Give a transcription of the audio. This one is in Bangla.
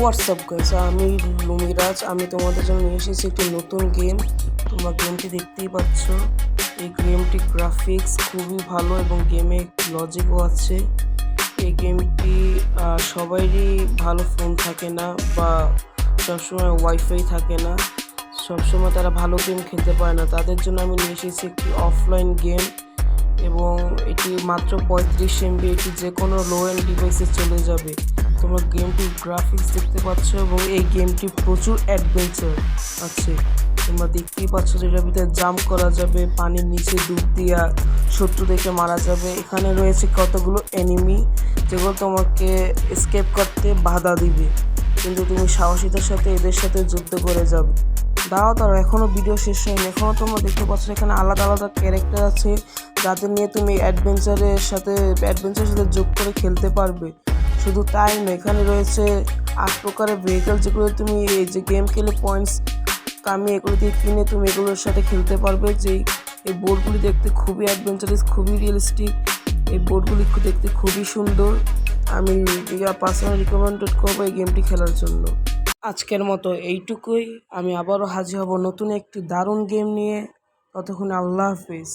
হোয়াটসঅ্যাপ গাইস, আমি লুমিরাজ। আমি তোমাদের জন্য নিয়ে এসেছি একটি নতুন গেম। তোমরা গেমটি দেখতেই পাচ্ছ। এই গেমটি গ্রাফিক্স খুবই ভালো এবং গেমে লজিকও আছে। এই গেমটি সবারই ভালো ফোন থাকে না বা সবসময় ওয়াইফাই থাকে না, সবসময় তারা ভালো গেম খেলতে পারে না। তাদের জন্য আমি নিয়ে এসেছি একটি অফলাইন গেম এবং এটি মাত্র 35 MB। এটি যে কোনো লো এন্ড ডিভাইসে চলে যাবে। তোমরা গেমটির গ্রাফিক্স দেখতে পাচ্ছ এবং এই গেমটি প্রচুর অ্যাডভেঞ্চার আছে। তোমরা দেখতেই পাচ্ছ যে এটার ভিতরে জাম্প করা যাবে, পানির নিচে ডুব দিয়া শত্রু দেখে মারা যাবে। এখানে রয়েছে কতগুলো এনিমি যেগুলো তোমাকে এসকেপ করতে বাধা দিবে, কিন্তু তুমি সাহসিতার সাথে এদের সাথে যুদ্ধ করে যাবে। তারা এখনও ভিডিও শেষ হয়নি। এখনও তোমরা দেখতে পাচ্ছ এখানে আলাদা আলাদা ক্যারেক্টার আছে যাদের নিয়ে তুমি অ্যাডভেঞ্চারের সাথে যোগ করে খেলতে পারবে। শুধু তাই নয়, এখানে রয়েছে 8 প্রকারের ভেহিকেল যেগুলো তুমি এই যে গেম খেলে পয়েন্টস কামিয়ে এগুলো দিয়ে কিনে তুমি এগুলোর সাথে খেলতে পারবে। এই বোর্ডগুলি দেখতে খুবই অ্যাডভেঞ্চারাস, খুবই রিয়েলিস্টিক। এই বোর্ডগুলি দেখতে খুবই সুন্দর। আমি পার্সোনালি রিকমেন্ডেড করবো এই গেমটি খেলার জন্য। আজকের মতো এইটুকুই। আমি আবারও হাজির হব নতুন একটি দারুণ গেম নিয়ে। ততক্ষণে আল্লাহ হাফিজ।